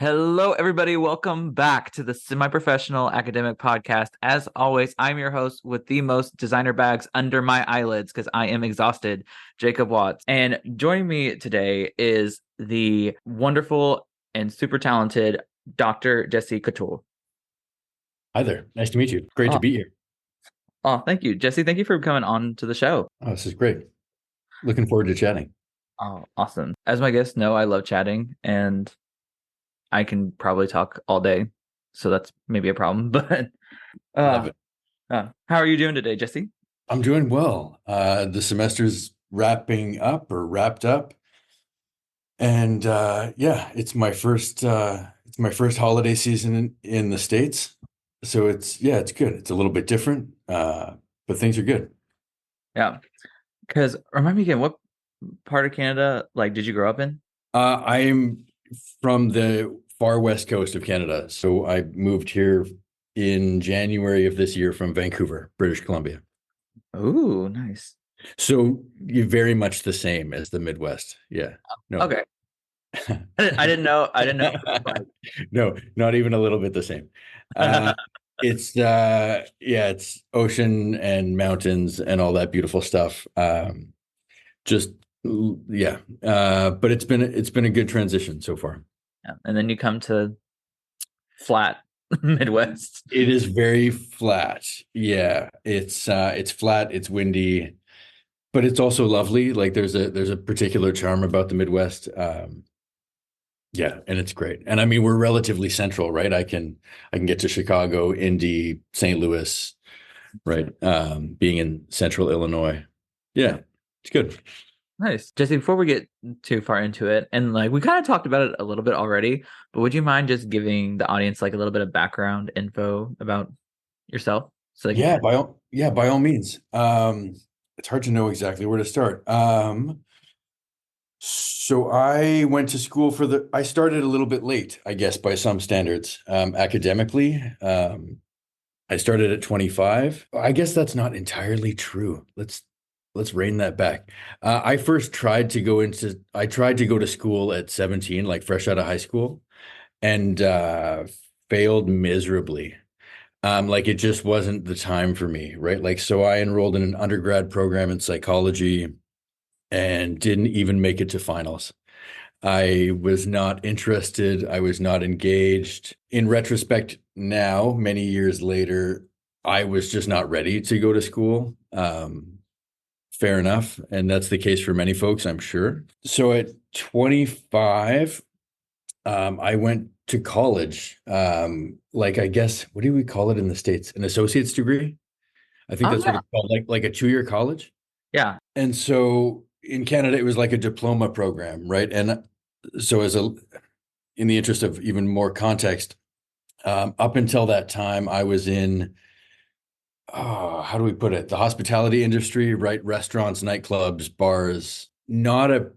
Hello, everybody. Welcome back to the Semi-Professional Academic Podcast. As always, I'm your host with the most designer bags under my eyelids because I am exhausted, Jacob Watts. And joining me today is the wonderful and super talented Dr. Jesse Couture. Hi there. Nice to meet you. Great to be here. Oh, thank you, Jesse. Thank you for coming on to the show. Oh, this is great. Looking forward to chatting. Oh, awesome. As my guests know, I love chatting and I can probably talk all day. So that's maybe a problem, but Love it. how are you doing today, Jesse? I'm doing well. The semester's wrapping up or wrapped up. And yeah, it's my first holiday season in the States. So it's good. It's a little bit different. But things are good. Yeah. Because remind me again, what part of Canada did you grow up in? I'm from the far west coast of Canada. So I moved here in January of this year from Vancouver, British Columbia. Ooh, nice. So you're very much the same as the Midwest. Yeah. No. Okay. I didn't know. I didn't know. No, not even a little bit the same. It's ocean and mountains and all that beautiful stuff. Just yeah. But it's been a good transition so far. Yeah. And then you come to flat Midwest. It is very flat. Yeah. It's flat, it's windy, but it's also lovely. Like there's a particular charm about the Midwest. Yeah, and it's great. And I mean, we're relatively central, right? I can get to Chicago, Indy, St. Louis, right? Being in central Illinois. Yeah, it's good. Nice. Jesse, before we get too far into it, and we kind of talked about it a little bit already, but would you mind just giving the audience a little bit of background info about yourself so they can By all means. It's hard to know exactly where to start. So I went to school I started a little bit late, I guess, by some standards, academically. I started at 25. I guess that's not entirely true. Let's rein that back. I tried to go to school at 17, like fresh out of high school, and failed miserably. Like it just wasn't the time for me, right? Like, so I enrolled in an undergrad program in psychology and didn't even make it to finals. I was not interested. I was not engaged. In retrospect, now, many years later, I was just not ready to go to school. Fair enough. And that's the case for many folks, I'm sure. So at 25, I went to college. I guess, what do we call it in the States? An associate's degree? I think Oh, that's what yeah. it's called, like a 2-year college. Yeah. And so in Canada, it was like a diploma program, right? And so in the interest of even more context, up until that time, I was in, how do we put it? The hospitality industry, right? Restaurants, nightclubs, bars, not a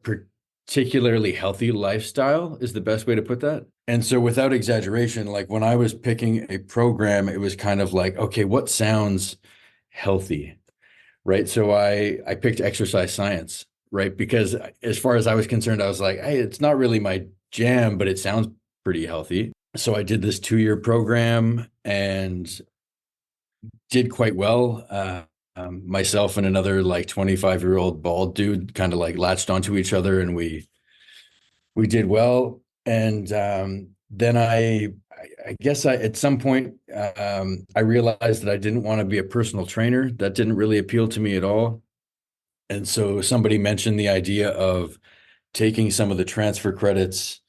particularly healthy lifestyle is the best way to put that. And so without exaggeration, like when I was picking a program, it was kind of like, okay, what sounds healthy? Right. So I picked exercise science, right? Because as far as I was concerned, I was like, hey, it's not really my jam, but it sounds pretty healthy. So I did this 2-year program and did quite well. Myself and another 25-year-old bald dude kind of latched onto each other and we did well. And then I guess at some point, I realized that I didn't want to be a personal trainer. That didn't really appeal to me at all. And so somebody mentioned the idea of taking some of the transfer credits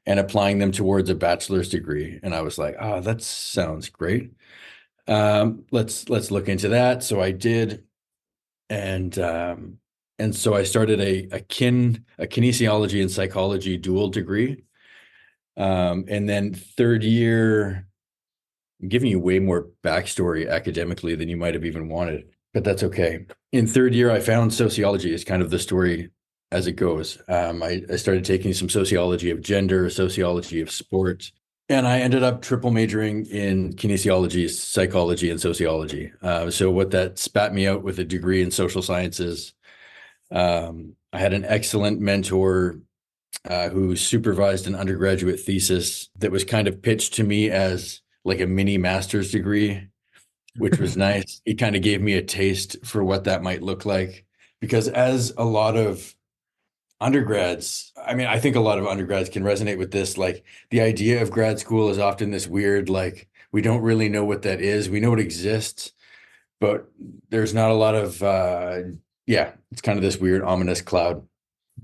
and applying them towards a bachelor's degree. And I was like, oh, that sounds great. Let's look into that. So I did. And so I started a kinesiology and psychology dual degree. And then third year, I'm giving you way more backstory academically than you might have even wanted, but that's okay. In third year, I found sociology is kind of the story as it goes. I started taking some sociology of gender, sociology of sport, and I ended up triple majoring in kinesiology, psychology, and sociology. So what that spat me out with a degree in social sciences. I had an excellent mentor who supervised an undergraduate thesis that was kind of pitched to me as like a mini master's degree, which was nice. It kind of gave me a taste for what that might look like. Because as a lot of undergrads, I mean, I think a lot of undergrads can resonate with this. Like the idea of grad school is often this weird, like, we don't really know what that is. We know it exists, but there's not a lot of, yeah, it's kind of this weird, ominous cloud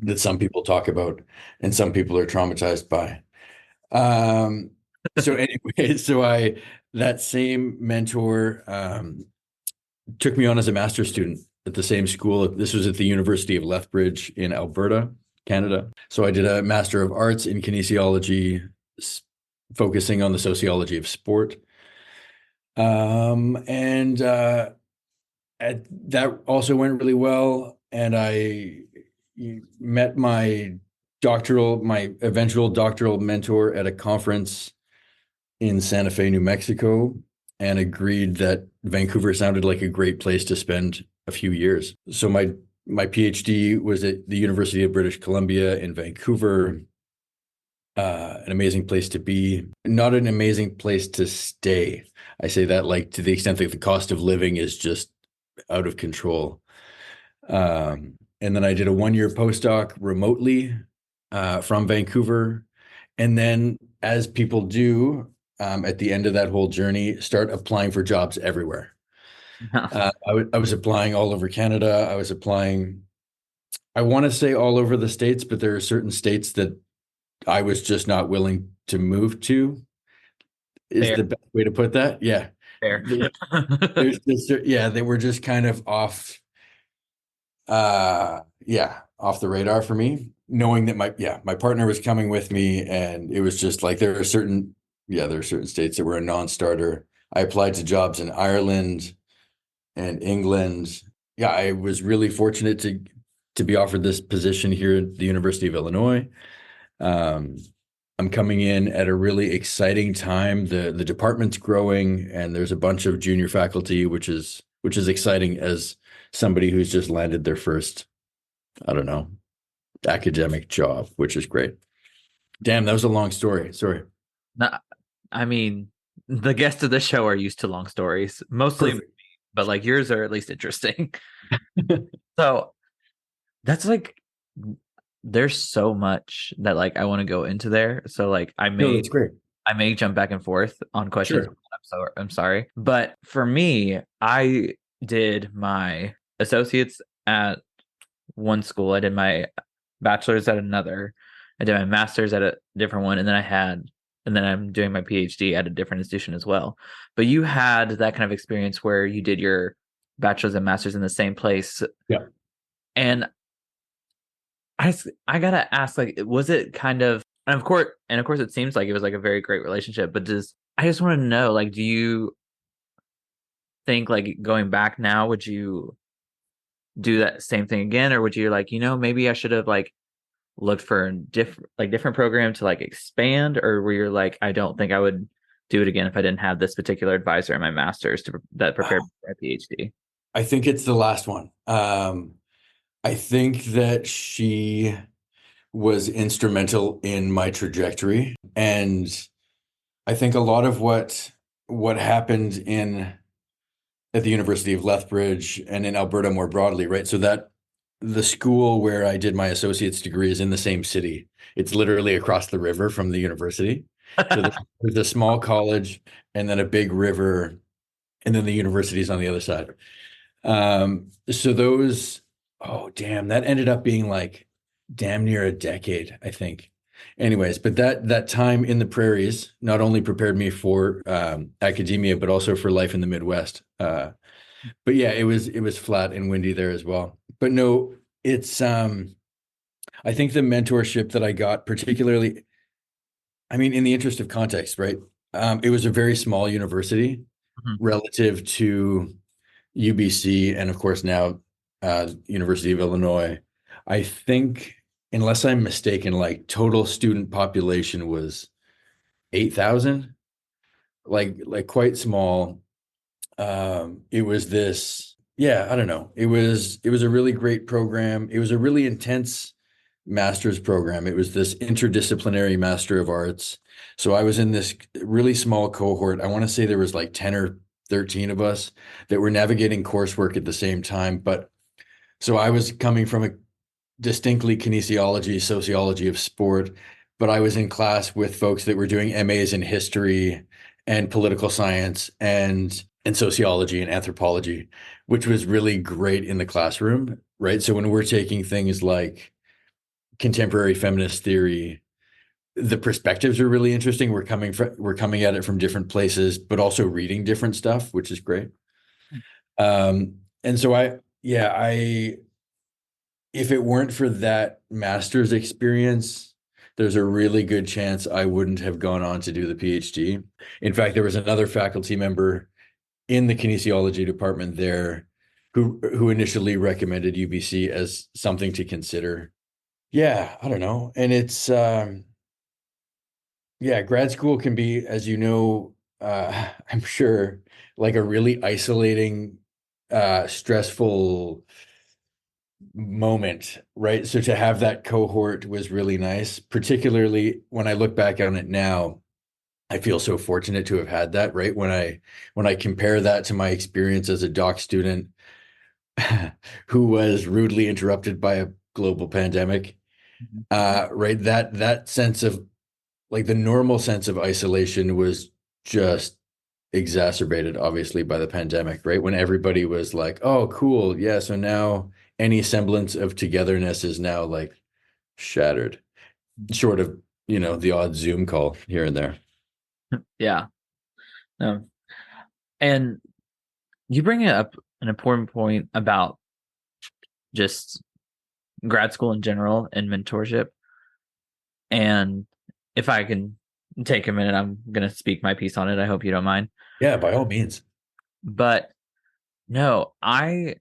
that some people talk about and some people are traumatized by. Um, so anyway, that same mentor, took me on as a master's student at the same school. This was at the University of Lethbridge in Alberta, Canada. So I did a Master of Arts in Kinesiology, focusing on the sociology of sport. And that also went really well. And I met my eventual doctoral mentor at a conference in Santa Fe, New Mexico, and agreed that Vancouver sounded like a great place to spend a few years. So my PhD was at the University of British Columbia in Vancouver. An amazing place to be, not an amazing place to stay. I say that like to the extent that the cost of living is just out of control. And then I did a 1-year postdoc remotely from Vancouver. And then, as people do, at the end of that whole journey, start applying for jobs everywhere. I was applying all over Canada. I was applying, I want to say all over the states, but there are certain states that I was just not willing to move to, is Fair, the best way to put that. Yeah. fair. Yeah, they were just kind of off, yeah, off the radar for me, knowing that my partner was coming with me, and it was just like there are certain states that were a non-starter. I applied to jobs in Ireland and England. Yeah, I was really fortunate to be offered this position here at the University of Illinois. Um, I'm coming in at a really exciting time. The department's growing, and there's a bunch of junior faculty, which is exciting as somebody who's just landed their first, I don't know, academic job, which is great. Damn, that was a long story. Sorry. No, I mean, the guests of the show are used to long stories, mostly, Perfect. but like yours are at least interesting. So that's like, there's so much that like I want to go into there. So like No, that's great. I may jump back and forth on questions. Sure. I'm sorry. But for me, I did my associates at one school. I did my bachelor's at another. I did my master's at a different one, and then I'm doing my PhD at a different institution as well. But you had that kind of experience where you did your bachelor's and master's in the same place. Yeah. And I gotta ask, like, was it kind of, and of course it seems like it was like a very great relationship, but I just want to know, like, do you think like going back now, would you do that same thing again, or would you like, maybe I should have like looked for a different program to like expand, or were you like, I don't think I would do it again if I didn't have this particular advisor in my master's that prepared me for my PhD? I think it's the last one. I think that she was instrumental in my trajectory, and I think a lot of what happened in at the University of Lethbridge and in Alberta more broadly, right? So that the school where I did my associate's degree is in the same city. It's literally across the river from the university. So there's a small college and then a big river, and then the university is on the other side. So those, oh damn, that ended up being like damn near a decade, I think. Anyways, but that time in the prairies not only prepared me for academia, but also for life in the Midwest. But yeah, it was flat and windy there as well. But no, it's I think the mentorship that I got, particularly, I mean, in the interest of context, right? It was a very small university Mhm. relative to UBC and of course now University of Illinois. I think, unless I'm mistaken, like total student population was 8,000, like quite small. It was this, yeah, I don't know. It was a really great program. It was a really intense master's program. It was this interdisciplinary Master of Arts. So I was in this really small cohort. I want to say there was like 10 or 13 of us that were navigating coursework at the same time. But so I was coming from a distinctly kinesiology, sociology of sport, but I was in class with folks that were doing MAs in history and political science and sociology and anthropology, which was really great in the classroom, right? So when we're taking things like contemporary feminist theory, the perspectives are really interesting. We're coming at it from different places, but also reading different stuff, which is great. And so I if it weren't for that master's experience, there's a really good chance I wouldn't have gone on to do the PhD. In fact, there was another faculty member in the kinesiology department there who initially recommended UBC as something to consider. Yeah, I don't know. And it's yeah, grad school can be, as you know, I'm sure, like a really isolating, stressful moment, right? So to have that cohort was really nice, particularly when I look back on it now. I feel so fortunate to have had that, right? When I compare that to my experience as a doc student who was rudely interrupted by a global pandemic, Mhm. right? That sense of like the normal sense of isolation was just exacerbated, obviously, by the pandemic, right? When everybody was like, "Oh, cool, yeah." So now any semblance of togetherness is now like shattered, short of the odd Zoom call here and there. Yeah. No. And you bring up an important point about just grad school in general and mentorship. And if I can take a minute, I'm going to speak my piece on it. I hope you don't mind. Yeah, by all means. But no, I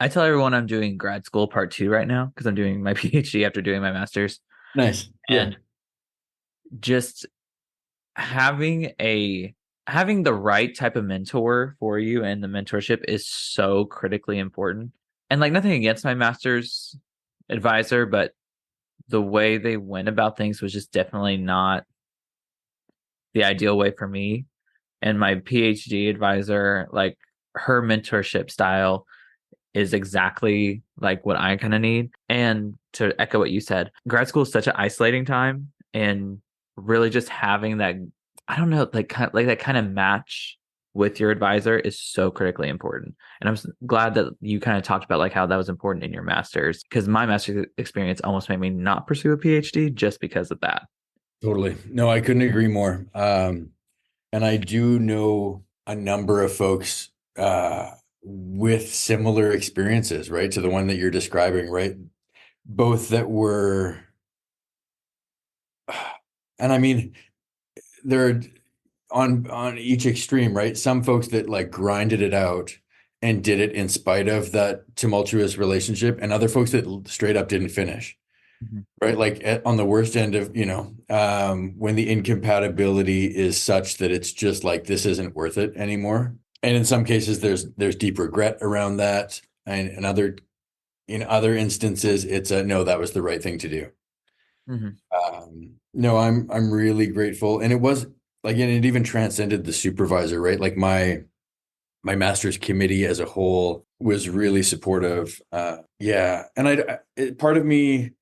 tell everyone I'm doing grad school part 2 right now because I'm doing my PhD after doing my master's. Nice. Yeah, And just having a having the right type of mentor for you and the mentorship is so critically important. And like nothing against my master's advisor, but the way they went about things was just definitely not the ideal way for me. And my PhD advisor, like her mentorship style is exactly like what I kind of need. And to echo what you said, grad school is such an isolating time, and really just having that, I don't know, like that kind of match with your advisor is so critically important. And glad that you kind of talked about like how that was important in your master's, because my master's experience almost made me not pursue a PhD just because of that. totally. No, I couldn't agree more. And I do know a number of folks with similar experiences, right, to the one that you're describing, right? Both that were, and I mean, they're on each extreme, right? Some folks that like grinded it out and did it in spite of that tumultuous relationship, and other folks that straight up didn't finish, Mhm. right? Like on the worst end of, when the incompatibility is such that it's just like this isn't worth it anymore. And in some cases, there's deep regret around that, and in other instances, it's a no, that was the right thing to do. Mhm. No, I'm really grateful, and it was like, and it even transcended the supervisor, right? Like my master's committee as a whole was really supportive. Yeah, and part of me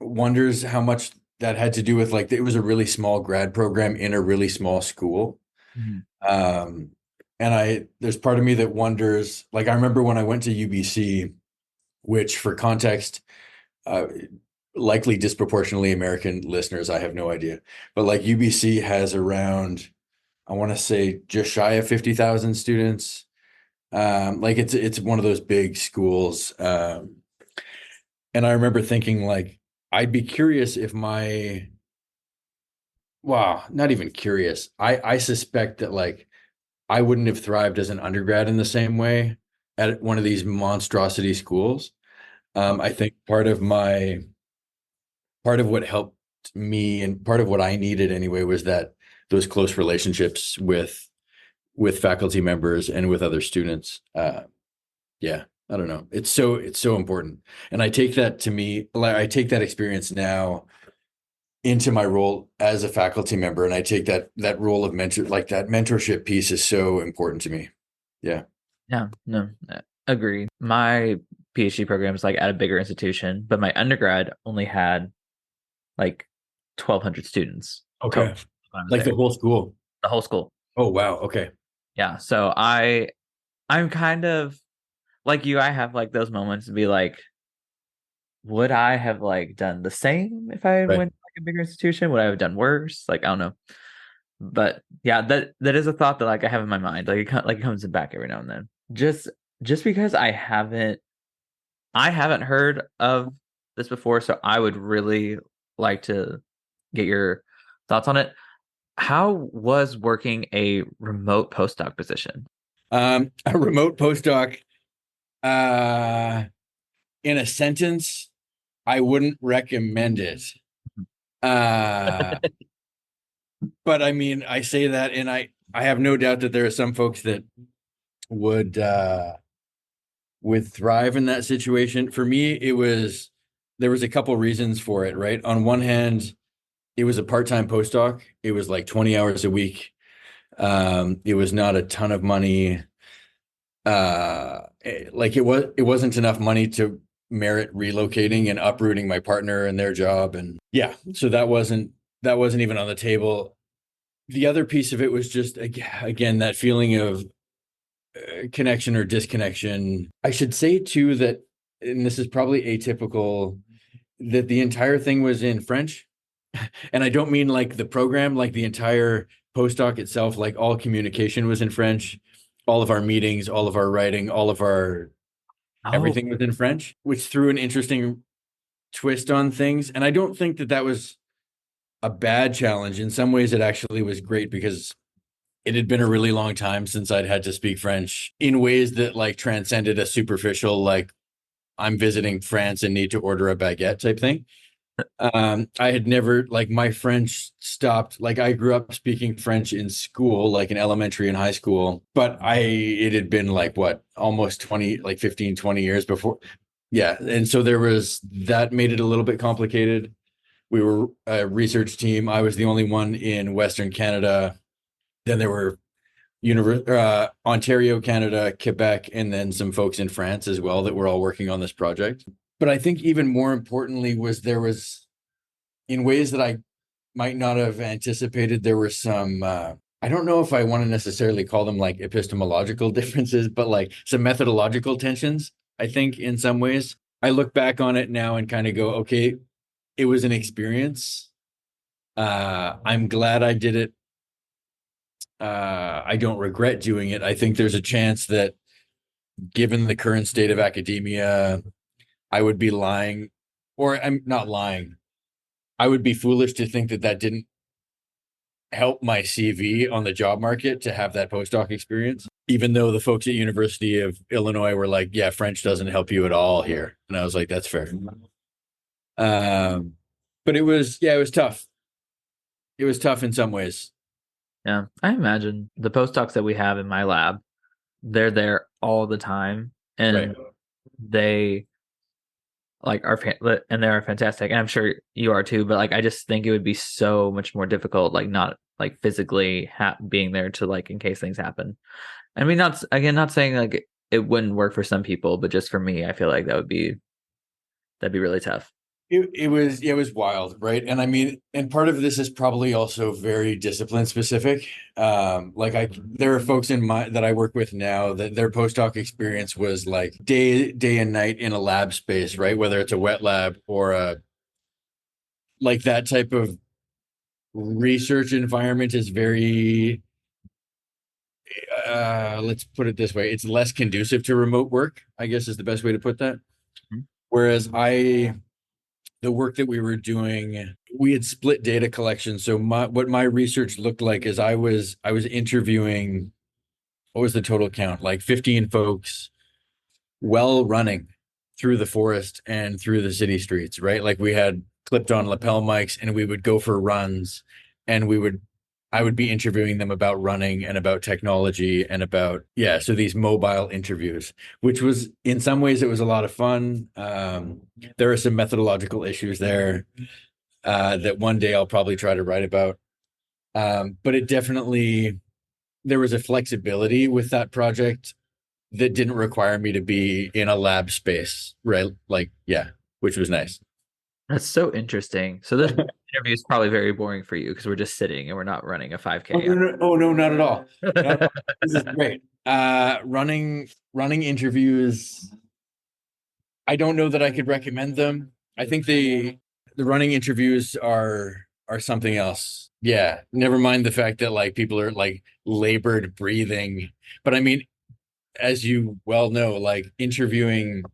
wonders how much that had to do with like it was a really small grad program in a really small school. Mhm. Um, and there's part of me that wonders, like I remember when I went to UBC, which for context, uh, likely disproportionately American listeners, I have no idea. But like UBC has around, I want to say just shy of 50,000 students. Like it's one of those big schools. And I remember thinking like, I'd be curious if wow, not even curious. I suspect that like I wouldn't have thrived as an undergrad in the same way at one of these monstrosity schools. I think part of what helped me and part of what I needed anyway was that those close relationships with faculty members and with other students. Yeah. I don't know. It's so important. And I take that to me, like I take that experience now into my role as a faculty member. And I take that role of mentor, like that mentorship piece is so important to me. Yeah. Yeah, no, agree. My PhD program is like at a bigger institution, but my undergrad only had like 1,200 students Okay. total when I was Like the there, whole school. the whole school. Oh, wow. Okay. Yeah, so I'm kind of like you. I have like those moments to be like, would I have like done the same if I Right. went to like a bigger institution? Would I have done worse? Like I don't know. But yeah, that is a thought that like I have in my mind. Like like it comes back every now and then. Just because I haven't heard of this before, so I would really like to get your thoughts on it. How was working a remote postdoc position? A remote postdoc, uh, in a sentence, I wouldn't recommend it. Uh, but I mean, I say that, and I have no doubt that there are some folks that would would thrive in that situation. For me, there was a couple reasons for it, right? On one hand, it was a part-time postdoc. It was like 20 hours a week. It was not a ton of money. Like it wasn't enough money to merit relocating and uprooting my partner and their job. And yeah, so that wasn't even on the table. The other piece of it was just again that feeling of connection or disconnection. I should say too that, and this is probably atypical, that the entire thing was in French. And I don't mean like the program, like the entire postdoc itself, like all communication was in French. All of our meetings, all of our writing, all of our Oh, everything was in French, which threw an interesting twist on things. And I don't think that that was a bad challenge. In some ways, it actually was great because it had been a really long time since I'd had to speak French in ways that like transcended a superficial, like I'm visiting France and need to order a baguette type thing. I had never like my French stopped. Like I grew up speaking French in school, like in elementary and high school, but it had been like what, almost 20, like 15, 20 years before. Yeah. And so there was that made it a little bit complicated. We were a research team. I was the only one in Western Canada. Then there were Ontario, Canada, Quebec, and then some folks in France as well that were all working on this project. But I think even more importantly was there was, in ways that I might not have anticipated, there were some, I don't know if I want to necessarily call them like epistemological differences, but like some methodological tensions, I think, in some ways. I look back on it now and kind of go, okay, it was an experience. I'm glad I did it. I don't regret doing it. I think there's a chance that given the current state of academia, I would be lying, or I'm not lying. I would be foolish to think that that didn't help my CV on the job market to have that postdoc experience, even though the folks at University of Illinois were like, yeah, French doesn't help you at all here. And I was like, that's fair. But it was tough. It was tough in some ways. yeah. I imagine the postdocs that we have in my lab, they're there all the time, Right. and they like and they're fantastic. And I'm sure you are too. But like, I just think it would be so much more difficult, like not like physically being there to like in case things happen. I mean, not saying like it wouldn't work for some people, but just for me, I feel like that'd be really tough. It was wild, right? And I mean, and part of this is probably also very discipline specific. Like there are folks in my that I work with now that their postdoc experience was like day and night in a lab space, right? Whether it's a wet lab or a like that type of research environment is very let's put it this way, it's less conducive to remote work, I guess is the best way to put that. Mhm. Whereas the work that we were doing, we had split data collection. So what my research looked like is I was interviewing, what was the total count? Like 15 folks, well running through the forest and through the city streets, right? Like we had clipped on lapel mics and we would go for runs and we would I would be interviewing them about running and about technology and about, yeah, so these mobile interviews, which was in some ways it was a lot of fun. There are some methodological issues there that one day I'll probably try to write about. But it definitely, there was a flexibility with that project that didn't require me to be in a lab space, right? Like, yeah, which was nice. That's so interesting. So this interview is probably very boring for you because we're just sitting and we're not running a Oh 5K. no, no, oh no, not at all. Not at all. This is great. Running interviews. I don't know that I could recommend them. I think the running interviews are something else. Yeah, never mind the fact that like people are like labored breathing. But I mean, as you well know, like interviewing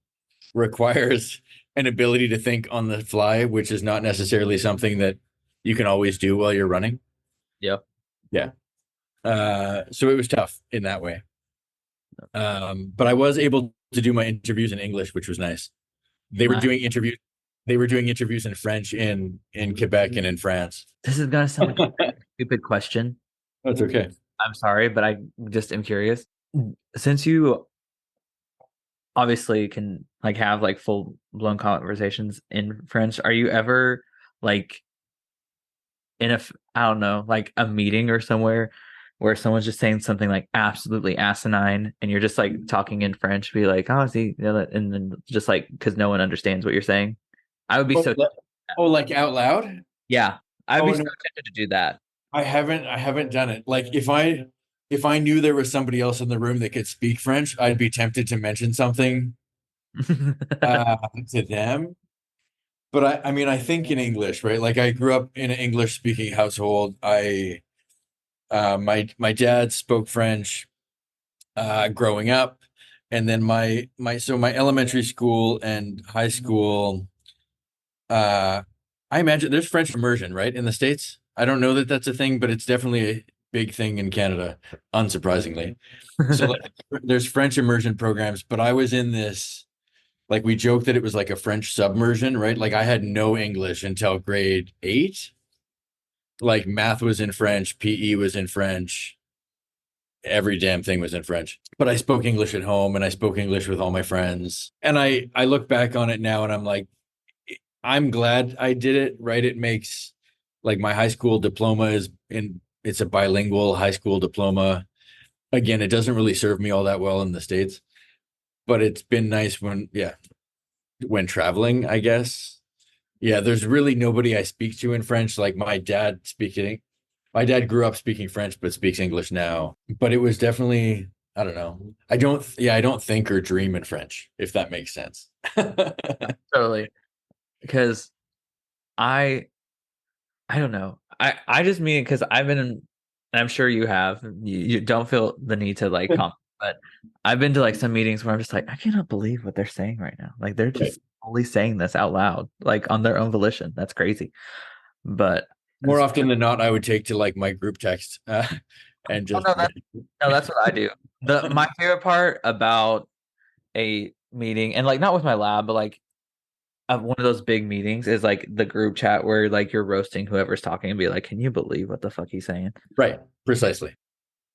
requires an ability to think on the fly, which is not necessarily something that you can always do while you're running. Yep. Yeah. So it was tough in that way. But I was able to do my interviews in English, which was nice. They were Nice. doing interviews. They were doing interviews in French in Quebec and in France. This is gonna sound like a stupid question. That's okay. I'm sorry, but I just am curious. Since you obviously can like have like full blown conversations in French, are you ever like in I don't know, like a meeting or somewhere where someone's just saying something like absolutely asinine and you're just like talking in French, be like, oh, see, and then just like because no one understands what you're saying. I would be Oh, so like out loud? yeah, I'd be Oh so no, tempted to do that. I haven't done it. Like if I knew there was somebody else in the room that could speak French, I'd be tempted to mention something uh, to them. But I mean, I think in English, right? Like I grew up in an English speaking household. My dad spoke French growing up, and then my elementary school and high school. Uh, I imagine there's French immersion, right, in the States. I don't know that that's a thing, but it's definitely a big thing in Canada, unsurprisingly. So like, there's French immersion programs, but I was in this, like we joked that it was like a French submersion, right? Like I had no English until grade 8. Like math was in French, PE was in French, every damn thing was in French. But I spoke English at home and I spoke English with all my friends. And I look back on it now and I'm like, I'm glad I did it, right? It makes like my high school diploma it's a bilingual high school diploma. Again, it doesn't really serve me all that well in the States, but it's been nice when traveling, I guess. Yeah, there's really nobody I speak to in French. Like my dad grew up speaking French, but speaks English now. But it was definitely, I don't know. I don't think or dream in French, if that makes sense. Totally. Because I I don't know. I just mean because I've been in, and I'm sure you have. You don't feel the need to like comment, but I've been to like some meetings where I'm just like, I cannot believe what they're saying right now. Like they're Right. just only saying this out loud, like on their own volition. That's crazy. But More often than not, I would take to like my group text and oh just no, no, that's what I do. My favorite part about a meeting, and like not with my lab, but like one of those big meetings is like the group chat where like you're roasting whoever's talking and be like, can you believe what the fuck he's saying? right, precisely.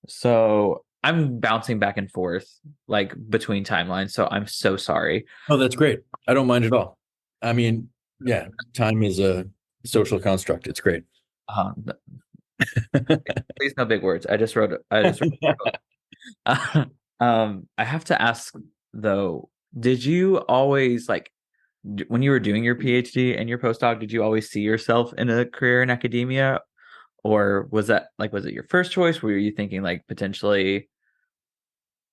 So I'm bouncing back and forth like between timelines. So I'm so sorry. Oh, that's great. I don't mind at all. I mean, yeah, time is a social construct. It's great. Um, please no big words. I just I have to ask though, did you always like when you were doing your PhD and your postdoc, did you always see yourself in a career in academia? Or was that like was it your first choice? Were you thinking like potentially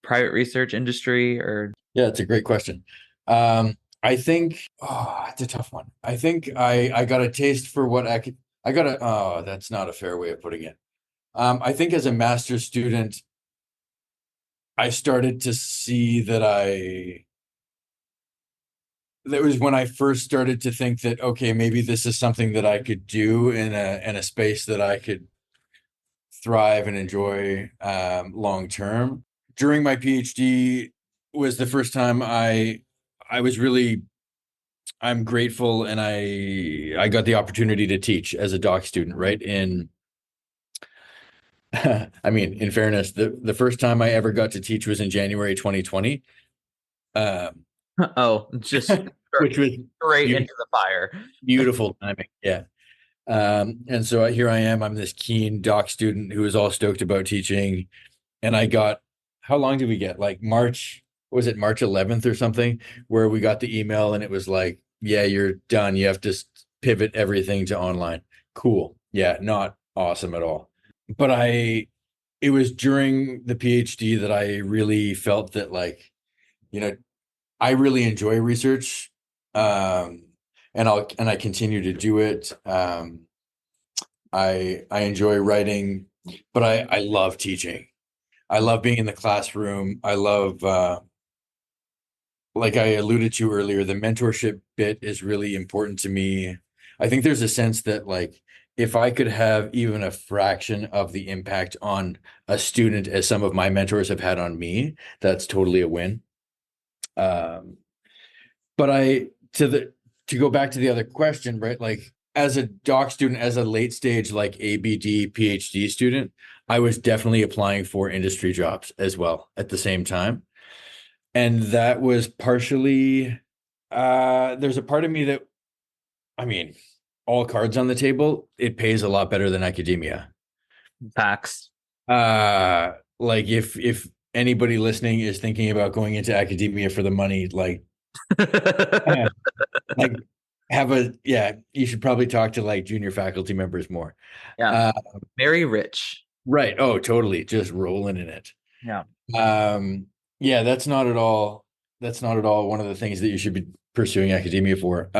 private research industry or Yeah, it's a great question. I think it's a tough one. I think I got a taste for what I got a that's not a fair way of putting it. I think as a master's student, I started to see that was when I first started to think that okay, maybe this is something that I could do in a space that I could thrive and enjoy long term. During my PhD was the first time I was really I'm grateful and I got the opportunity to teach as a doc student, right? I mean, in fairness, the first time I ever got to teach was in January 2020, um, Oh, just which was straight into beautiful, the fire. beautiful timing. Yeah. And so here I am. I'm this keen doc student who is all stoked about teaching. And I got, how long did we get? Like March, was it March 11th or something, where we got the email and it was like, yeah, you're done. You have to pivot everything to online. Cool. Yeah, not awesome at all. But it was during the PhD that I really felt that like, you know, I really enjoy research. Um, and I continue to do it. I enjoy writing, but I love teaching. I love being in the classroom. I love, like I alluded to earlier, the mentorship bit is really important to me. I think there's a sense that like if I could have even a fraction of the impact on a student as some of my mentors have had on me, that's totally a win. Um, but to go back to the other question, right? Like as a doc student, as a late stage like ABD PhD student, I was definitely applying for industry jobs as well at the same time. And that was partially there's a part of me that, I mean, all cards on the table, it pays a lot better than academia. Facts. Like if anybody listening is thinking about going into academia for the money, like have a yeah, you should probably talk to like junior faculty members more. Yeah. Uh, Very rich. right. Oh, totally. Just rolling in it. Yeah. Um, yeah, that's not at all one of the things that you should be pursuing academia for.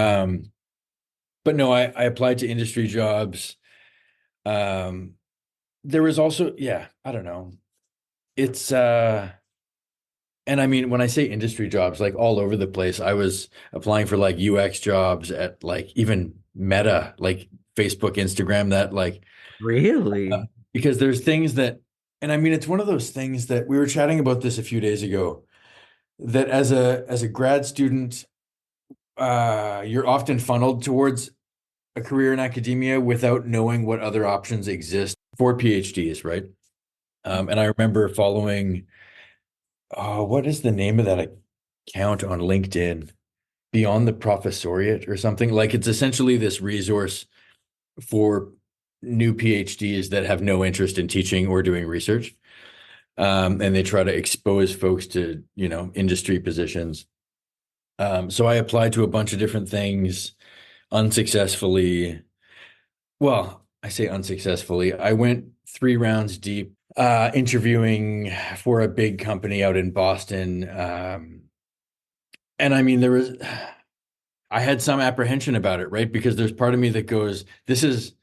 But no, I applied to industry jobs. Um, there was also, yeah, I don't know. It's and I mean, when I say industry jobs, like all over the place, I was applying for like UX jobs at like even Meta, like Facebook, Instagram, that like Really? because there's things that, and I mean, it's one of those things that we were chatting about this a few days ago, that as a grad student, you're often funneled towards a career in academia without knowing what other options exist for PhDs, right? And I remember following, oh, what is the name of that account on LinkedIn? Beyond the Professoriate or something. Like it's essentially this resource for new PhDs that have no interest in teaching or doing research. And they try to expose folks to, industry positions. So I applied to a bunch of different things unsuccessfully. Well, I say unsuccessfully. I went 3 rounds deep, interviewing for a big company out in Boston. And I mean, I had some apprehension about it, right? Because there's part of me that goes, this is,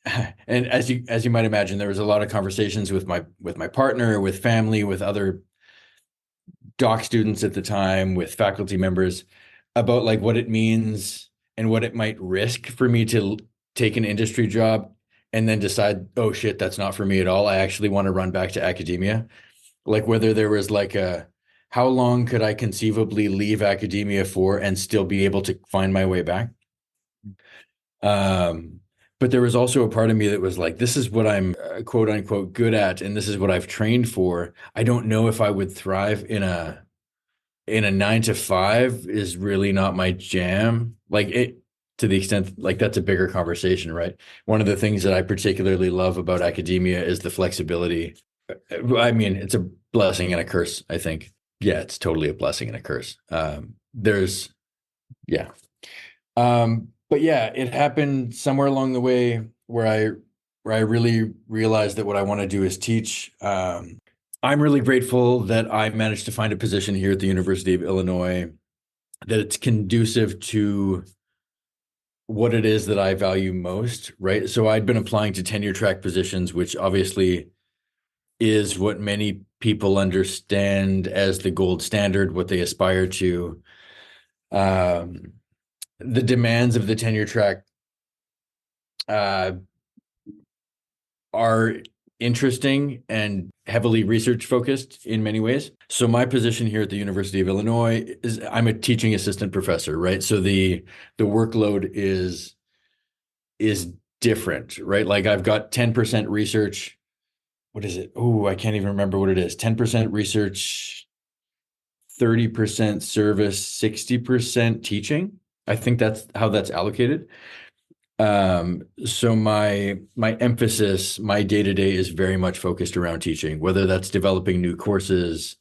and as you might imagine, there was a lot of conversations with my partner, with family, with other doc students at the time, with faculty members about like what it means and what it might risk for me to take an industry job and then decide, oh shit, that's not for me at all. I actually want to run back to academia. Like whether there was like how long could I conceivably leave academia for and still be able to find my way back? Um, but there was also a part of me that was like, this is what I'm quote unquote good at, and this is what I've trained for. I don't know if I would thrive in a 9 to 5 is really not my jam. Like it to the extent like that's a bigger conversation, right? One of the things that I particularly love about academia is the flexibility. I mean, it's a blessing and a curse, I think. Yeah, it's totally a blessing and a curse. Yeah. But yeah, it happened somewhere along the way where I really realized that what I want to do is teach. I'm really grateful that I managed to find a position here at the University of Illinois that it's conducive to what it is that I value most, right? So I'd been applying to tenure track positions, which obviously is what many people understand as the gold standard, what they aspire to. Um, the demands of the tenure track uh, are interesting and heavily research focused in many ways. So my position here at the University of Illinois is I'm a teaching assistant professor, right? So the workload is different, right? Like I've got 10% research. What is it? Oh, I can't even remember what it is. 10% research, 30% service, 60% teaching. I think that's how that's allocated. So my emphasis, my day-to-day is very much focused around teaching, whether that's developing new courses.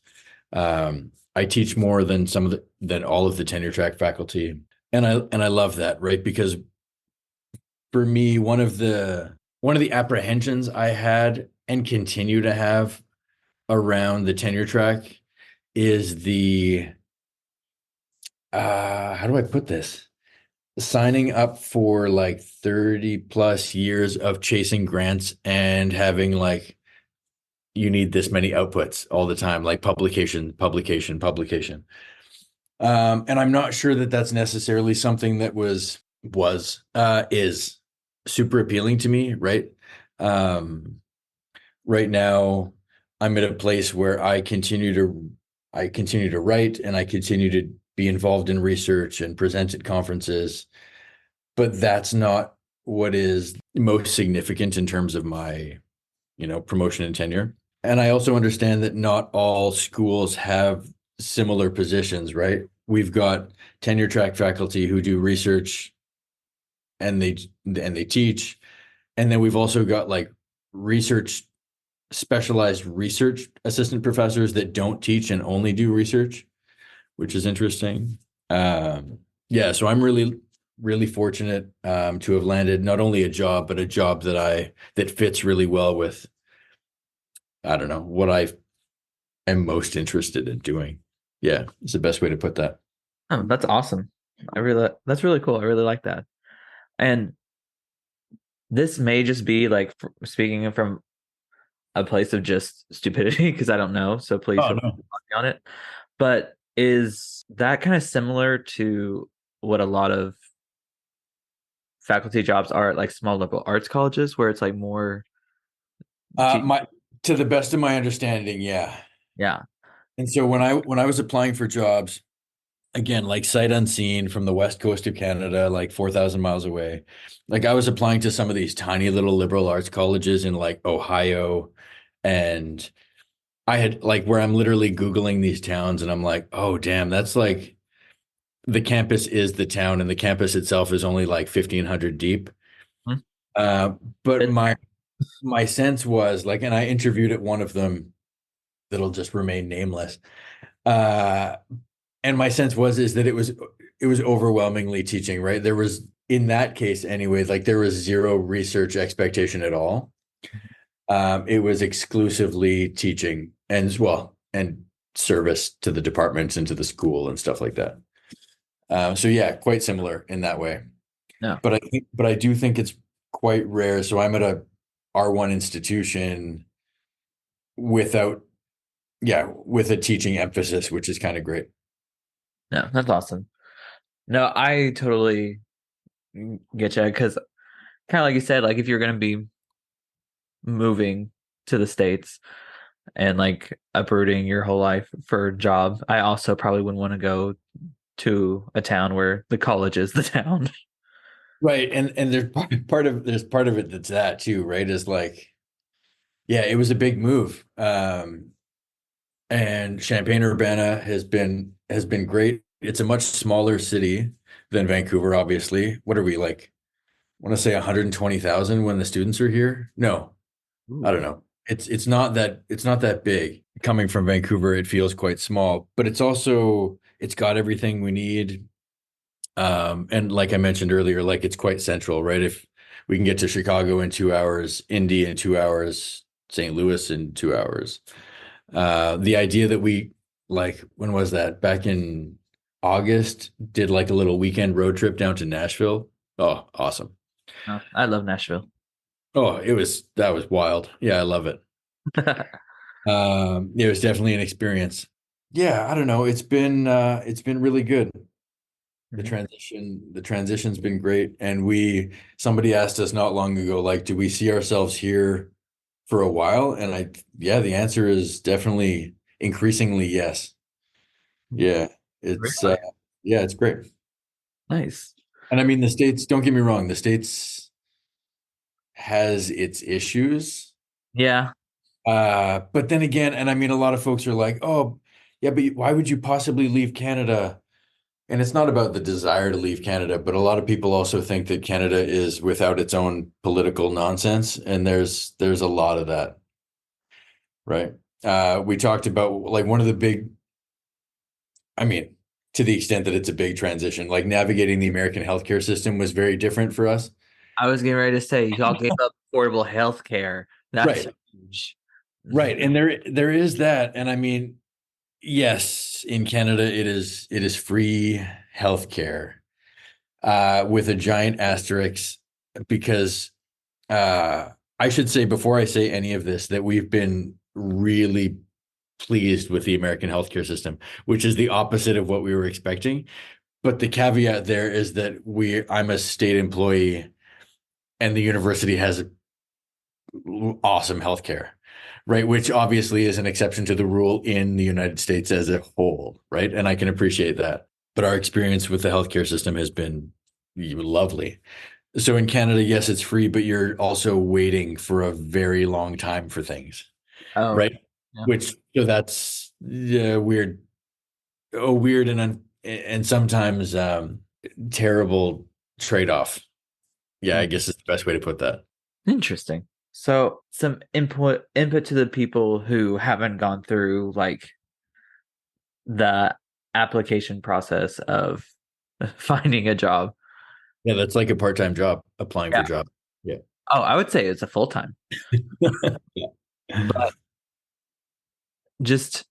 I teach more than than all of the tenure track faculty. And I love that, right? Because for me, one of the apprehensions I had and continue to have around the tenure track is the how do I put this? Signing up for like 30 plus years of chasing grants and having like you need this many outputs all the time, like publication, publication, publication. And I'm not sure that that's necessarily something that is super appealing to me, right? Um, right now, I'm at a place where I continue to write and I continue to be involved in research and present at conferences, but that's not what is most significant in terms of my, promotion and tenure. And I also understand that not all schools have similar positions, right? We've got tenure track faculty who do research and they teach, and then we've also got like research specialized research assistant professors that don't teach and only do research, which is interesting. Yeah, so I'm really, really fortunate to have landed not only a job, but a job that fits really well with, I don't know, what I am most interested in doing. Yeah, it's the best way to put that. Oh, that's awesome. That's really cool. I really like that. And this may just be like speaking from a place of just stupidity because I don't know. So please Oh feel free no. to talk me on it. But is that kind of similar to what a lot of faculty jobs are at like small liberal arts colleges, where it's like more te My To the best of my understanding, yeah. yeah. And so when I was applying for jobs, again, like sight unseen from the west coast of Canada, like 4,000 miles away, like I was applying to some of these tiny little liberal arts colleges in like Ohio, and I had like where I'm literally Googling these towns and I'm like, oh damn, that's like the campus is the town and the campus itself is only like 1,500 deep. Hmm. Uh, but It, my sense was like, and I interviewed at one of them that'll just remain nameless. Uh, and my sense was is that it was overwhelmingly teaching, right? There was in that case anyway, like there was zero research expectation at all. It was exclusively teaching and well and service to the departments and to the school and stuff like that. So yeah, quite similar in that way. no. But I do think it's quite rare. So I'm at a R1 institution without, yeah, with a teaching emphasis, which is kind of great. No, that's awesome. No, I totally get you because kind of like you said, like if you're going to be moving to the States and like uprooting your whole life for a job, I also probably wouldn't want to go to a town where the college is the town. Right. And there's part of it that's that too, right? Is like, yeah, it was a big move. And Champaign-Urbana has been great. It's a much smaller city than Vancouver, obviously. What are we like? I want to say 120,000 when the students are here. No, I Ooh. don't know. It's not that big. Coming from Vancouver, it feels quite small, but it's got everything we need. And like I mentioned earlier, like it's quite central, right? If we can get to Chicago in 2 hours, Indy in 2 hours, St. Louis in 2 hours. The idea that we like, when was that? Back in August, did like a little weekend road trip down to Nashville. Oh, awesome. Oh, I love Nashville. Oh, that was wild. Yeah, I love it. It was definitely an experience. Yeah, I don't know. It's been really good. Mhm. The transition's been great. And somebody asked us not long ago, like, do we see ourselves here for a while? And yeah, the answer is definitely increasingly yes. Yeah, it's, Really? yeah, it's great. Nice. And I mean, the States, don't get me wrong, the States, has its issues. Yeah, But then again, and I mean, a lot of folks are like, oh, yeah, but why would you possibly leave Canada? And it's not about the desire to leave Canada, but a lot of people also think that Canada is without its own political nonsense, and there's a lot of that, right? We talked about like one of the big, I mean, to the extent that it's a big transition, like navigating the American healthcare system was very different for us. I was getting ready to say y'all gave up affordable health care. That's Right. huge. Right. And there is that. And I mean, yes, in Canada it is free healthcare, with a giant asterisk because uh I should say before I say any of this that we've been really pleased with the American healthcare system, which is the opposite of what we were expecting. But the caveat there is that I'm a state employee and the university has awesome healthcare, right? Which obviously is an exception to the rule in the United States as a whole, right? And I can appreciate that. But our experience with the healthcare system has been lovely. So in Canada, yes, it's free, but you're also waiting for a very long time for things, Oh, right? yeah. Which so that's weird, weird and sometimes terrible trade-off. Yeah, Mm. I guess is the best way to put that. Interesting. So some input to the people who haven't gone through like the application process of finding a job. Yeah, that's like a part-time job, applying for Yeah. job. Yeah. Oh, I would say it's a full time. Yeah. But just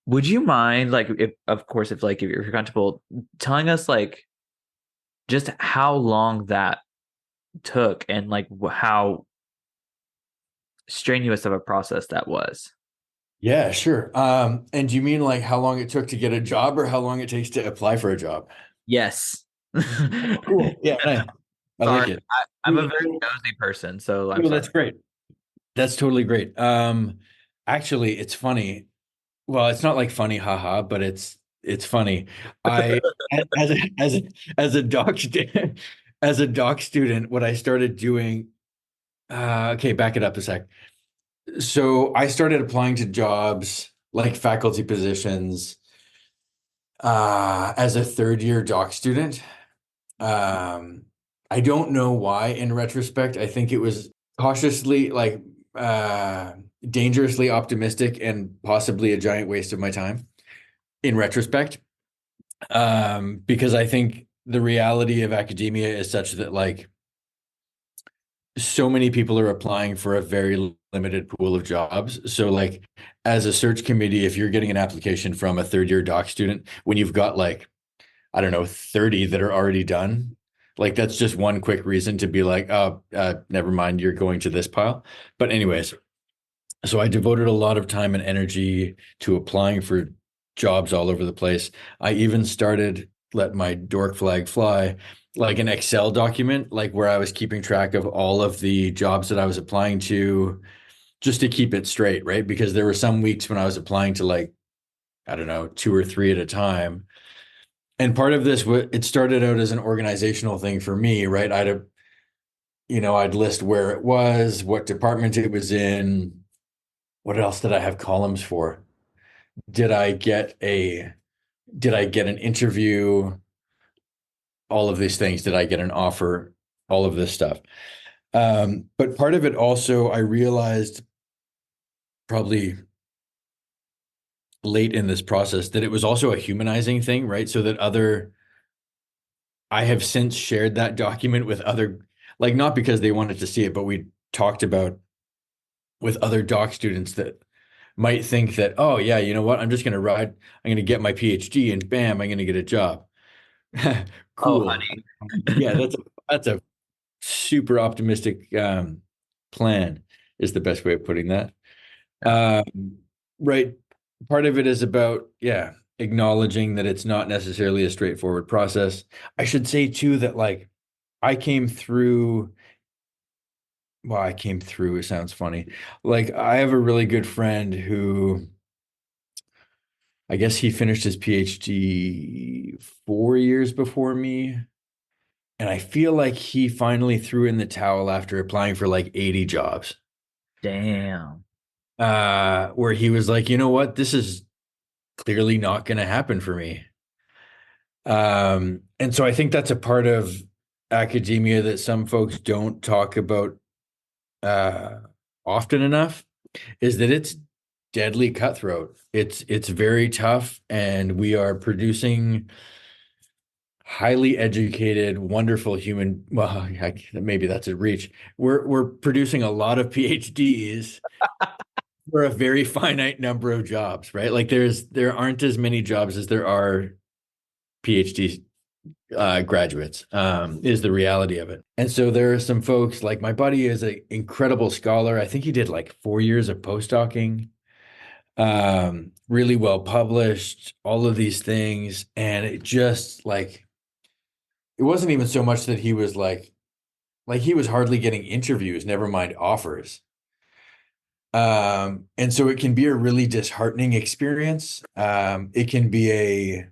would you mind like if of course if you're comfortable telling us like just how long that took and like how strenuous of a process that was? Yeah, sure. And do you mean like how long it took to get a job or how long it takes to apply for a job? Yes. Oh, cool. Yeah, nice. I Sorry, like it. I'm a Cool. very nosy person, so I'm Cool, sorry. that's great. That's totally great. Actually, it's funny. Well, it's not like funny, haha, but it's funny. I as a as a as a doc as a doc student, what I started doing. Okay, back it up a sec. So I started applying to jobs like faculty positions as a third year doc student. Um, I don't know why in retrospect. I think it was cautiously like uh, dangerously optimistic and possibly a giant waste of my time in retrospect. Because I think the reality of academia is such that like so many people are applying for a very limited pool of jobs. So like as a search committee, if you're getting an application from a third year doc student, when you've got like, I don't know, 30 that are already done, like that's just one quick reason to be like, oh, never mind, you're going to this pile. But anyways, so I devoted a lot of time and energy to applying for jobs all over the place. I even started, let my dork flag fly, like an Excel document, like where I was keeping track of all of the jobs that I was applying to just to keep it straight, right? Because there were some weeks when I was applying to like, I don't know, two or three at a time. And part of this, it started out as an organizational thing for me, right? I'd list where it was, what department it was in. What else did I have columns for? Did I get a did I get an interview? All of these things. Did I get an offer? All of this stuff. But part of it also, I realized probably late in this process that it was also a humanizing thing, right? So that I have since shared that document with other, like not because they wanted to see it, but we talked about with other doc students that might think that, oh yeah, you know what? I'm going to get my PhD and bam, I'm going to get a job. Oh, Cool. honey. Yeah, that's a super optimistic plan is the best way of putting that. Yeah. Right. Part of it is about, yeah, acknowledging that it's not necessarily a straightforward process. I should say too that like I came through, well, I came through, it sounds funny. Like I have a really good friend who I guess he finished his PhD 4 years before me. And I feel like he finally threw in the towel after applying for like 80 jobs. Damn. Where he was like, you know what, this is clearly not going to happen for me. And so I think that's a part of academia that some folks don't talk about uh, often enough, is that it's deadly cutthroat. It's very tough, and we are producing highly educated, wonderful human. Well, maybe that's a reach. We're producing a lot of PhDs for a very finite number of jobs, right? Like there aren't as many jobs as there are PhD graduates, is the reality of it. And so there are some folks, like my buddy is an incredible scholar. I think he did like 4 years of postdocing, really well published, all of these things. And it just like, it wasn't even so much that he was like he was hardly getting interviews, never mind offers. And so it can be a really disheartening experience. It can be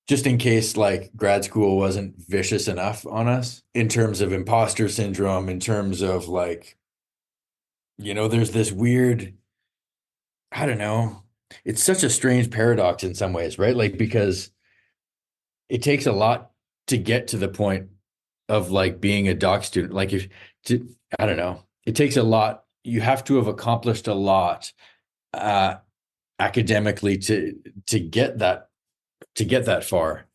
just in case like grad school wasn't vicious enough on us in terms of imposter syndrome, in terms of like, there's this weird, I don't know, it's such a strange paradox in some ways, right? Like, because it takes a lot to get to the point of like being a doc student. Like, to, I don't know, it takes a lot. You have to have accomplished a lot uh, academically to get that far.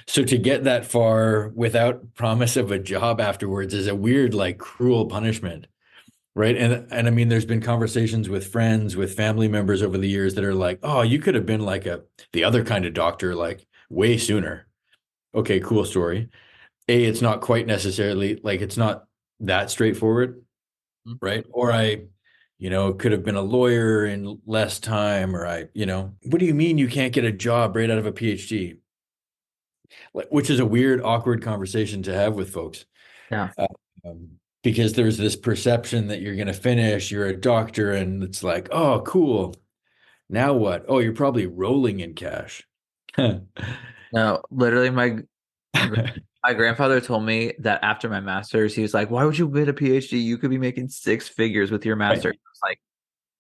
So to get that far without promise of a job afterwards is a weird, like cruel punishment, right? And I mean, there's been conversations with friends, with family members over the years that are like, "Oh, you could have been like the other kind of doctor, like way sooner." Okay, cool story. It's not quite necessarily like it's not that straightforward, right? Or could have been a lawyer in less time, or what do you mean you can't get a job right out of a PhD? Which is a weird, awkward conversation to have with folks. Yeah. Uh, because there's this perception that you're going to finish, you're a doctor, and it's like, oh, cool. Now what? Oh, you're probably rolling in cash. No, literally, my grandfather told me that after my master's, he was like, "Why would you get a PhD? You could be making six figures with your Right. master's." I was like,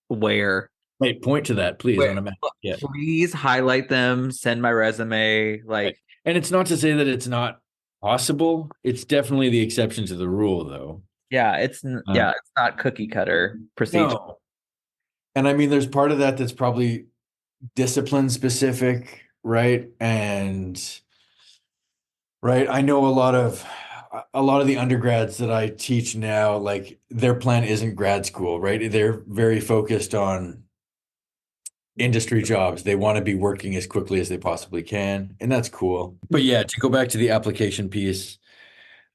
"Where? Wait, point to that, please, Where? on a map. Yeah. Please highlight them. Send my resume." Right. Like, And it's not to say that it's not possible. It's definitely the exception to the rule, though. yeah, Uh, it's not cookie cutter procedure. no. And I mean, there's part of that that's probably discipline specific, right? And right, I know a lot of the undergrads that I teach now, like their plan isn't grad school, right? They're very focused on industry jobs. They want to be working as quickly as they possibly can, and that's cool. But yeah, to go back to the application piece,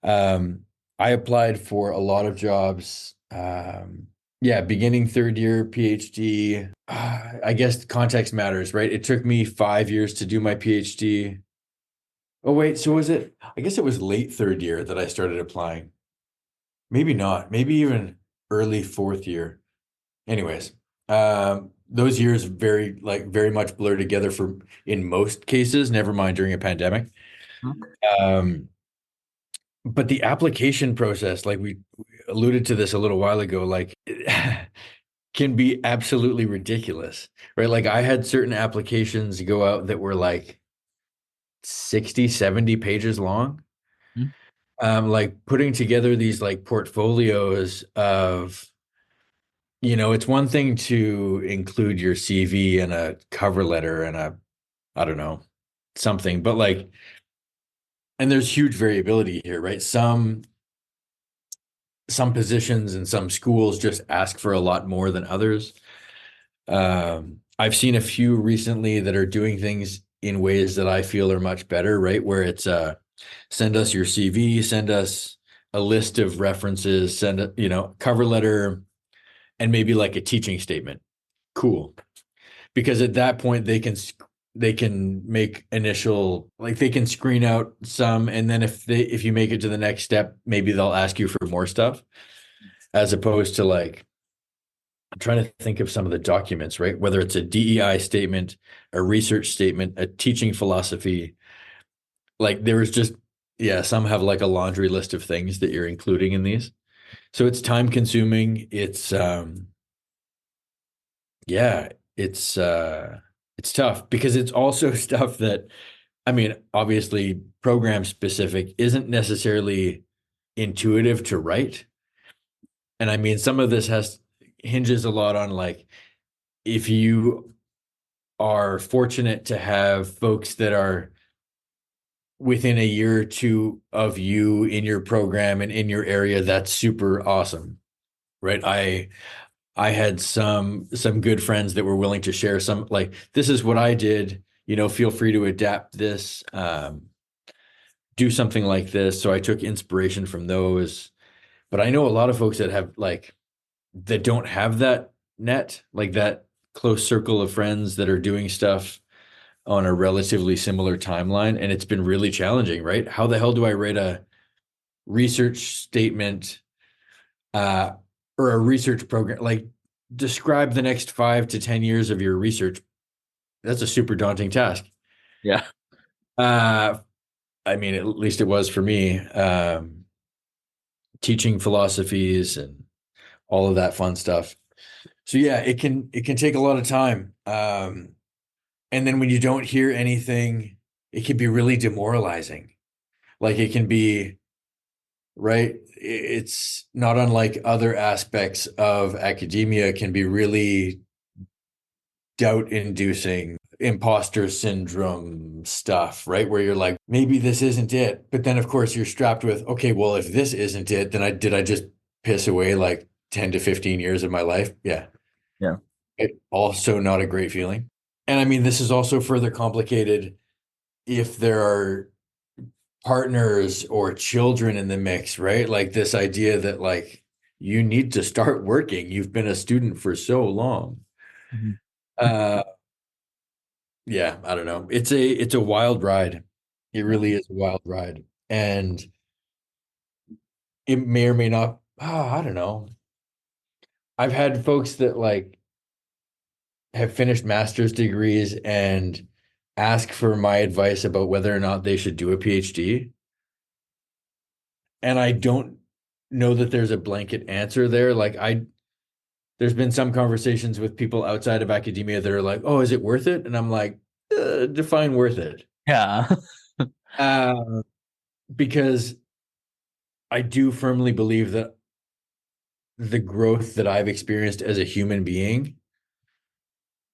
um, I applied for a lot of jobs. Yeah, beginning third year PhD. I guess context matters, right? It took me 5 years to do my PhD. Oh, wait, so was it? I guess it was late third year that I started applying. Maybe not. Maybe even early fourth year. Anyways, those years very much blur together for in most cases, never mind during a pandemic. Um, but the application process, like we alluded to this a little while ago, like can be absolutely ridiculous, right? Like I had certain applications go out that were like 60, 70 pages long. Like putting together these like portfolios of, it's one thing to include your CV and a cover letter and I don't know, something, but like, and there's huge variability here, right? Some positions and some schools just ask for a lot more than others. I've seen a few recently that are doing things in ways that I feel are much better, right? Where it's send us your CV, send us a list of references, send a, cover letter, and maybe like a teaching statement. Cool. Because at that point they can make initial, like they can screen out some, and then if you make it to the next step, maybe they'll ask you for more stuff, as opposed to like I'm trying to think of some of the documents, right? Whether it's a DEI statement, a research statement, a teaching philosophy, like there was just yeah, some have like a laundry list of things that you're including in these. So it's time consuming. Yeah, it's tough because it's also stuff that, I mean, obviously program specific isn't necessarily intuitive to write. And I mean, some of this has hinges a lot on like if you are fortunate to have folks that are within a year or two of you in your program and in your area, that's super awesome, right? I had some good friends that were willing to share some like this is what I did, feel free to adapt this, do something like this. So I took inspiration from those. But I know a lot of folks that have like that don't have that net, like that close circle of friends that are doing stuff on a relatively similar timeline. And it's been really challenging, right? How the hell do I write a research statement uh, or a research program? Like describe the next 5 to 10 years of your research. That's a super daunting task. Yeah. Uh, I mean, at least it was for me. Teaching philosophies and all of that fun stuff. So yeah, it can take a lot of time. And then when you don't hear anything, it can be really demoralizing. Like it can be, right? It's not unlike other aspects of academia, can be really doubt inducing, imposter syndrome stuff, right? Where you're like, maybe this isn't it. But then of course you're strapped with, okay, well, if this isn't it, then I just piss away like 10 to 15 years of my life? Yeah. Yeah. It also not a great feeling. And I mean, this is also further complicated if there are partners or children in the mix, right? Like this idea that like you need to start working. You've been a student for so long. Mhm. Uh yeah, I don't know. It's a wild ride. It Yeah. really is a wild ride. And it may or may not, I don't know. I've had folks that like have finished master's degrees and ask for my advice about whether or not they should do a PhD. And I don't know that there's a blanket answer there. There's been some conversations with people outside of academia that are like, "Oh, is it worth it?" And I'm like, define worth it. Yeah. Uh, because I do firmly believe that the growth that I've experienced as a human being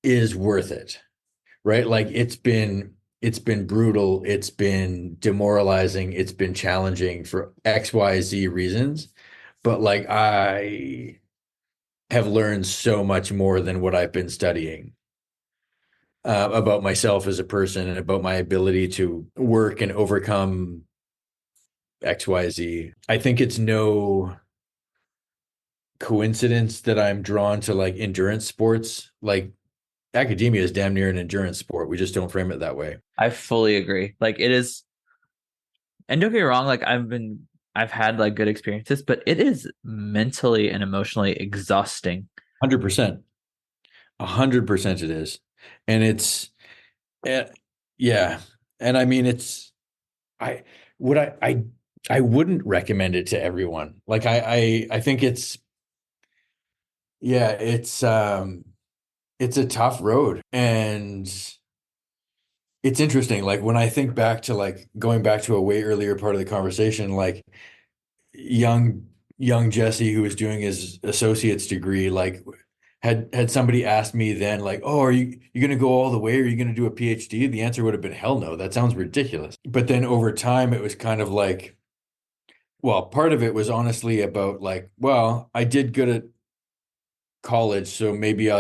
is worth it, right? Like it's been brutal, it's been demoralizing, it's been challenging for XYZ reasons, but like I have learned so much more than what I've been studying about myself as a person and about my ability to work and overcome XYZ. I think it's no coincidence that I'm drawn to like endurance sports. Like academia is damn near an endurance sport. We just don't frame it that way. I fully agree. Like it is, and don't get me wrong, like I've had like good experiences, but it is mentally and emotionally exhausting. 100%. 100% it is. And eh, yeah. And I mean, I, would I wouldn't recommend it to everyone. Like I think yeah, it's a tough road. And it's interesting. Like when I think back to like going back to a way earlier part of the conversation, like young young Jesse who was doing his associate's degree, like had somebody asked me then, like, oh, are you going to go all the way? Or are you going to do a PhD? The answer would have been hell no. That sounds ridiculous. But then over time, it was kind of like, well, part of it was honestly about like, well, I did good at college, so maybe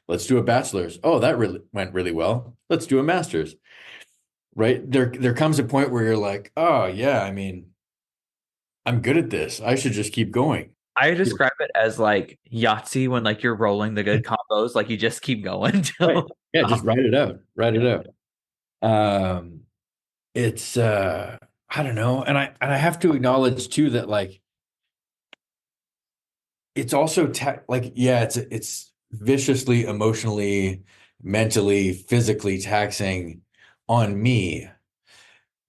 let's do a bachelor's. Oh, that really went really well. Let's do a master's. Right? There comes a point where you're like, oh yeah, I mean, I'm good at this. I should just keep going. I describe it as like Yahtzee when like you're rolling the good combos, like you just keep going Right. till Yeah, just write it out. Write it out. Um, it's I don't know. And I have to acknowledge too that like it's also like yeah, it's viciously emotionally, mentally, physically taxing on me.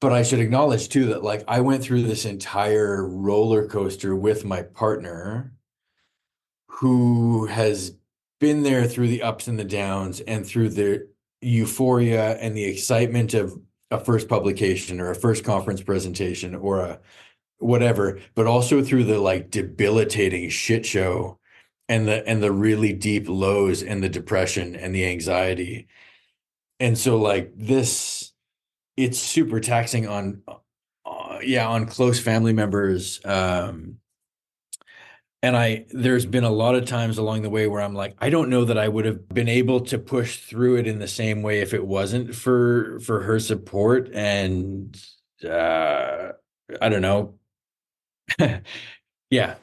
but I should acknowledge too that like I went through this entire roller coaster with my partner who has been there through the ups and the downs and through the euphoria and the excitement of a first publication or a first conference presentation or a whatever, but also through the like debilitating shit show and the really deep lows and the depression and the anxiety. And so like this, it's super taxing on yeah, on close family members. And there's been a lot of times along the way where I'm like, I don't know that I would have been able to push through it in the same way if it wasn't for her support. And I don't know. Yeah,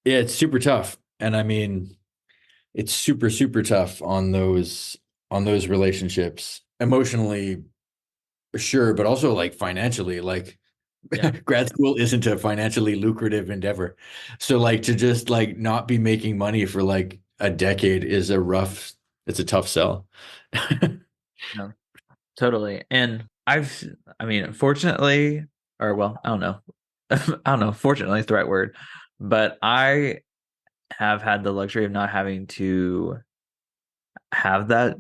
it's super tough. And I mean, it's super, super tough on those relationships emotionally, sure, but also like financially, like Yeah. grad school isn't a financially lucrative endeavor. So like to just like not be making money for like a decade is it's a tough sell. No, totally. And I mean, fortunately, or well, I don't know. I don't know. Fortunately is the right word, but I have had the luxury of not having to have that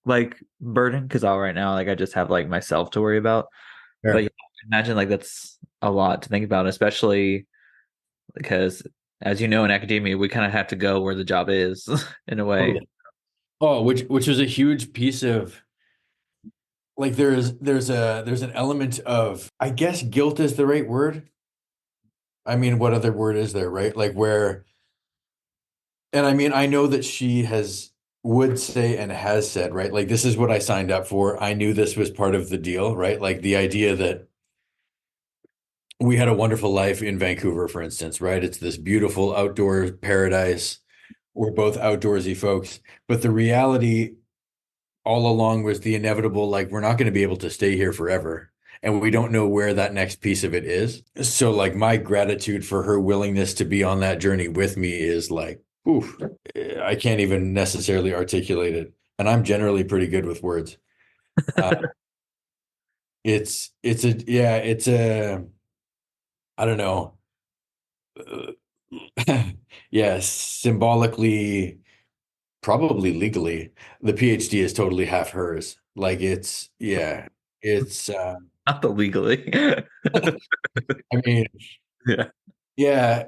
like burden because all right now, like I just have like myself to worry about. But Sure. yeah, imagine like that's a lot to think about, especially because as you know, in academia, we kind of have to go where the job is in a way. Totally. Oh, which was a huge piece of like there's an element of I guess guilt is the right word. I mean, what other word is there, right? Like where and I mean, I know that she has would say and has said, right? Like this is what I signed up for. I knew this was part of the deal, right? Like the idea that we had a wonderful life in Vancouver, for instance, right? It's this beautiful outdoor paradise. We're both outdoorsy folks, but the reality all along was the inevitable, like we're not going to be able to stay here forever. And we don't know where that next piece of it is. So like my gratitude for her willingness to be on that journey with me is like, oof, I can't even necessarily articulate it. And I'm generally pretty good with words. Uh, it's a, yeah, it's a, I don't know. Yeah, symbolically, probably legally, the PhD is totally half hers. Like it's, yeah, it's, Not the legally. I mean, Yeah. yeah,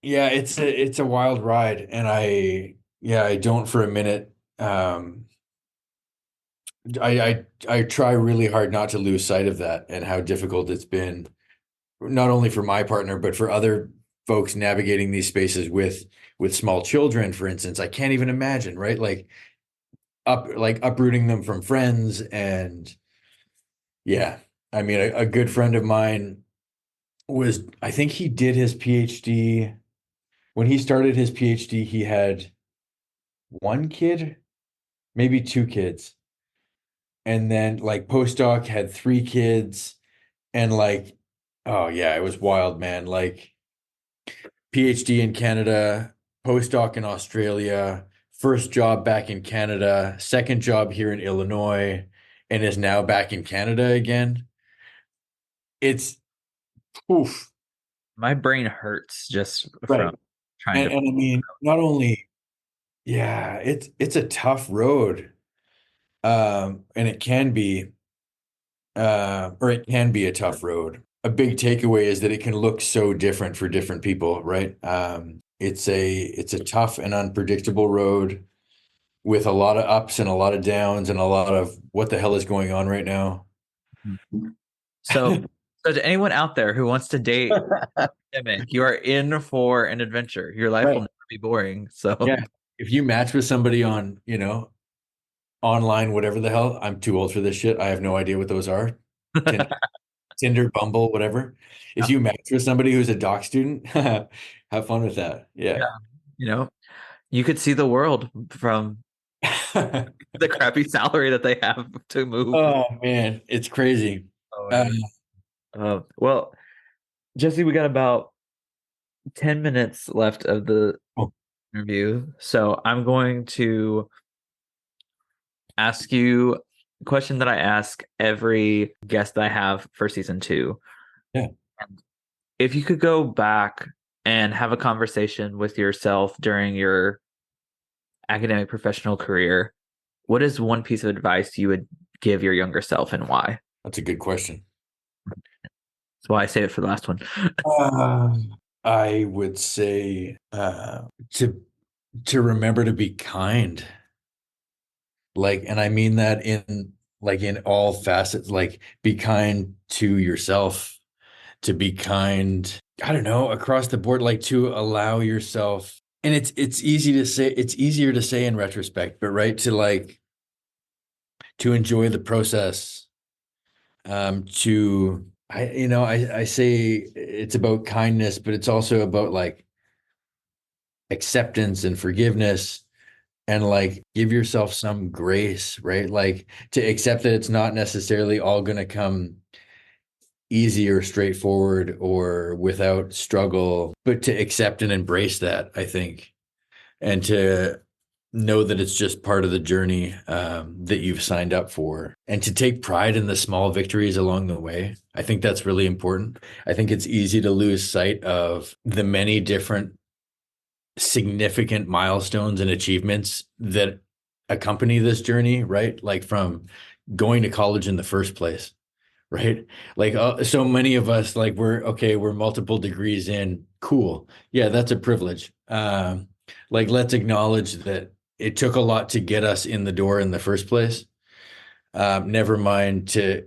yeah, it's a wild ride. And yeah, I don't for a minute, I try really hard not to lose sight of that and how difficult it's been, not only for my partner, but for other folks navigating these spaces with small children, for instance. I can't even imagine, right? Like uprooting them from friends and yeah. I mean, a good friend of mine was, I think he did his PhD. When he started his PhD, he had one kid, maybe two kids. And then like postdoc had three kids and like, oh yeah, it was wild, man. Like PhD in Canada, postdoc in Australia, first job back in Canada, second job here in Illinois, and is now back in Canada again. It's oof, My brain hurts just from right. trying to. And I mean, not only, yeah, it's a tough road. And it can be, or it can be a tough road. A big takeaway is that it can look so different for different people, right? It's a tough and unpredictable road with a lot of ups and a lot of downs and a lot of what the hell is going on right now. So, so to anyone out there who wants to date Emmett, you are in for an adventure. Your life will Right. never be boring. So, Yeah. If you match with somebody on, online, whatever the hell, I'm too old for this shit. I have no idea what those are. Tinder, Tinder, Bumble, whatever. If yeah, you match with somebody who's a doc student, have fun with that. yeah, Yeah. you know, you could see the world from the crappy salary that they have to move. Oh man, it's crazy. Oh my Uh, God. Well, Jesse, we got about 10 minutes left of the oh, interview. So I'm going to ask you question that I ask every guest that I have for season two. Yeah. And if you could go back and have a conversation with yourself during your academic professional career, what is one piece of advice you would give your younger self and why? That's a good question. That's why I say it for the last one. I would say to remember to be kind. Like, and I mean that in like in all facets, like be kind to yourself, to be kind, I don't know, across the board, like to allow yourself. And it's easy to say, it's easier to say in retrospect, but right, to like to enjoy the process, to I say it's about kindness, but it's also about like acceptance and forgiveness, and like give yourself some grace, right? Like to accept that it's not necessarily all going to come easy or straightforward or without struggle, but to accept and embrace that, I think, and to know that it's just part of the journey, that you've signed up for, and to take pride in the small victories along the way. I think that's really important. I think it's easy to lose sight of the many different significant milestones and achievements that accompany this journey, right? Like from going to college in the first place, right? Like so many of us, like we're multiple degrees in. Cool. Yeah, that's a privilege. Like let's acknowledge that it took a lot to get us in the door in the first place. Never mind to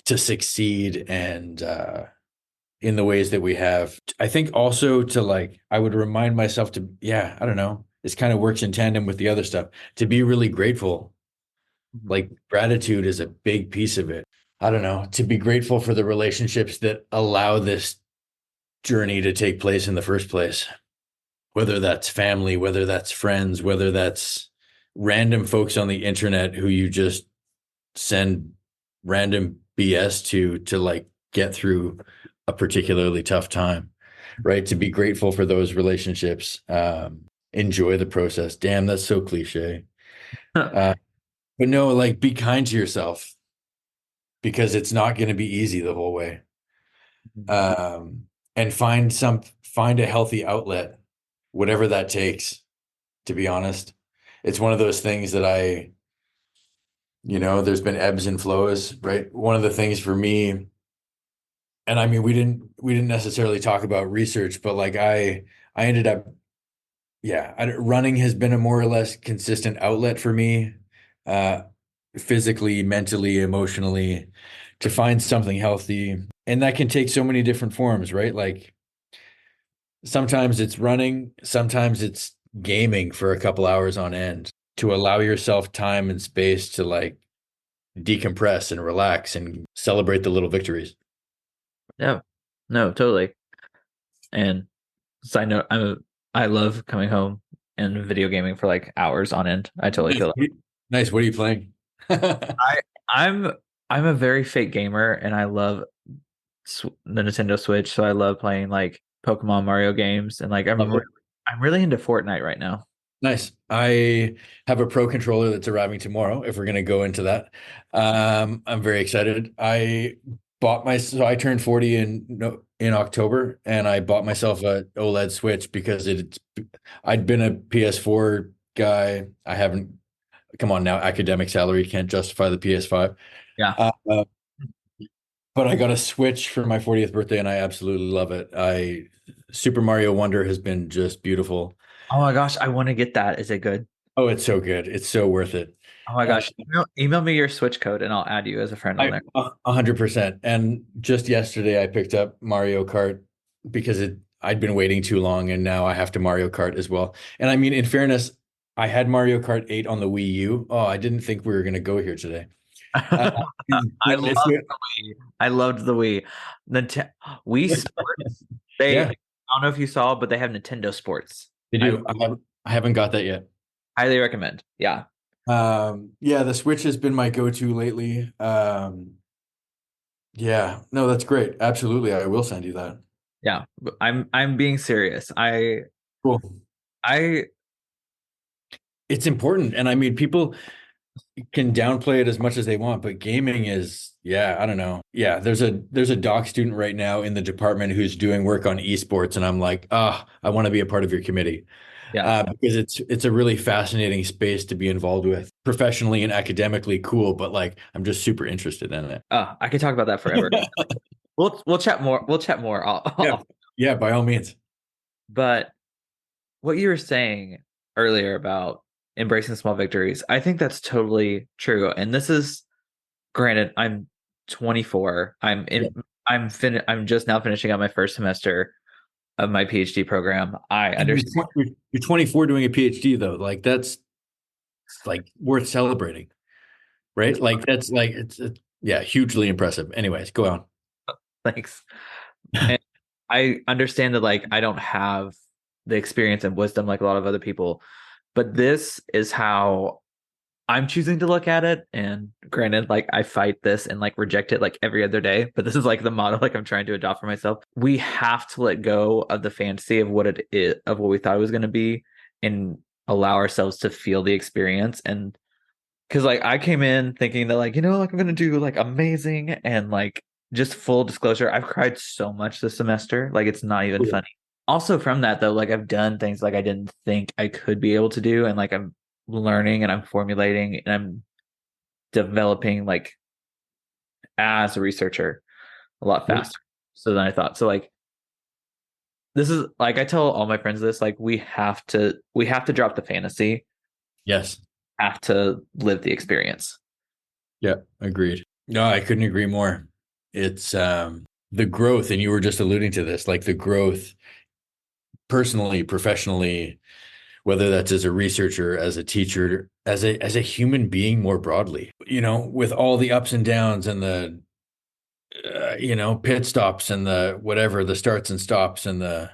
succeed and in the ways that we have. I think also to like, I would remind myself to, yeah, I don't know. This kind of works in tandem with the other stuff, to be really grateful. Mhm. Like gratitude is a big piece of it. I don't know, to be grateful for the relationships that allow this journey to take place in the first place, whether that's family, whether that's friends, whether that's random folks on the internet who you just send random BS to like get through a particularly tough time, right? To be grateful for those relationships, enjoy the process. Damn, that's so cliche. Uh, but no, like be kind to yourself, because it's not going to be easy the whole way. And find a healthy outlet, whatever that takes, to be honest. It's one of those things that there's been ebbs and flows, right? One of the things for me, and I mean, we didn't necessarily talk about research, but like I ended up, yeah, running has been a more or less consistent outlet for me, uh, physically, mentally, emotionally, to find something healthy. And that can take so many different forms, right? Like sometimes it's running, sometimes it's gaming for a couple hours on end, to allow yourself time and space to like decompress and relax and celebrate the little victories. No, no, totally. And side note, I love coming home and video gaming for like hours on end. I totally Nice. feel that. Nice. What are you playing? I I'm I'm a very fake gamer and I love the Nintendo Switch, so I love playing like Pokemon Mario games and like Love it. I'm really into Fortnite right now. Nice. I have a pro controller that's arriving tomorrow, if we're going to go into that. I'm very excited. So I turned 40 in October, and I bought myself a OLED Switch because I'd been a PS4 guy. I haven't, come on now, academic salary can't justify the PS5. Yeah. Uh, but I got a Switch for my 40th birthday, and I absolutely love it. Super Mario Wonder has been just beautiful. Oh my gosh, I want to get that. Is it good? Oh, it's so good. It's so worth it. Oh my Uh, gosh. Email me your Switch code and I'll add you as a friend on there. 100%. And just yesterday I picked up Mario Kart because I'd been waiting too long, and now I have to Mario Kart as well. And I mean, in fairness, I had Mario Kart 8 on the Wii U. Oh, I didn't think we were going to go here today. Uh, I but loved the Wii. I loved the Wii. Wii Sports. They yeah, I don't know if you saw, but they have Nintendo Sports. they I do. I haven't got that yet. highly recommend. Yeah. Yeah, the Switch has been my go-to lately. Yeah, no, that's great. Absolutely. I will send you that. Yeah. I'm being serious. Cool. I It's important. And I mean, people. can downplay it as much as they want, but gaming is, yeah, I don't know. Yeah, there's a doc student right now in the department who's doing work on esports, and I'm like, I want to be a part of your committee. Yeah. Because it's a really fascinating space to be involved with, professionally and academically cool, but like I'm just super interested in it. I could talk about that forever. We'll chat more. We'll chat more. Yeah, yeah, by all means. But what you were saying earlier about embracing small victories, I think that's totally true. And this is granted, I'm 24. Yeah. I'm just now finishing up my first semester of my PhD program. I And understand. you're 24 doing a PhD though. Like that's like worth celebrating, right? Like that's like it's yeah, hugely impressive. Anyways, go on. Thanks. And I understand that like I don't have the experience and wisdom like a lot of other people, but this is how I'm choosing to look at it. And granted, like I fight this and like reject it like every other day, but this is like the model like I'm trying to adopt for myself. We have to let go of the fantasy of what it is, of what we thought it was going to be, and allow ourselves to feel the experience. And because like I came in thinking that like, like I'm gonna do like amazing, and like just full disclosure, I've cried so much this semester. Like it's not even Cool. funny. Also from that though, like I've done things like I didn't think I could be able to do, and like I'm learning and I'm formulating and I'm developing like as a researcher a lot Cool. faster so than I thought. So like this is like I tell all my friends this, like we have to drop the fantasy, Yes. have to live the experience. Yeah, agreed. No, I couldn't agree more. It's the growth, and you were just alluding to this, like the growth personally, professionally, whether that's as a researcher, as a teacher, as a human being more broadly, with all the ups and downs and the pit stops and the whatever, the starts and stops and the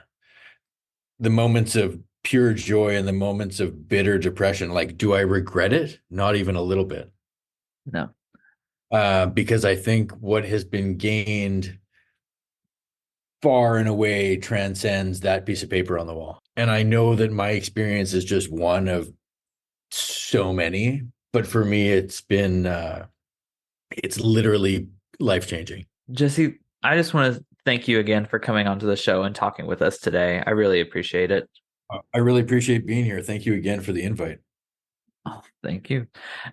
moments of pure joy and the moments of bitter depression. Like, do I regret it? Not even a little bit. No. Because I think what has been gained far and away transcends that piece of paper on the wall. And I know that my experience is just one of so many, but for me, it's literally life changing. Jesse, I just want to thank you again for coming onto the show and talking with us today. I really appreciate it. I really appreciate being here. Thank you again for the invite. Oh, thank you.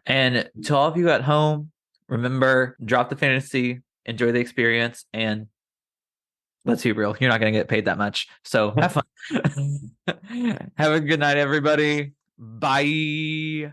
And to all of you at home, remember, drop the fantasy, enjoy the experience, and let's be real, you're not going to get paid that much. So have fun. Have a good night, everybody. Bye.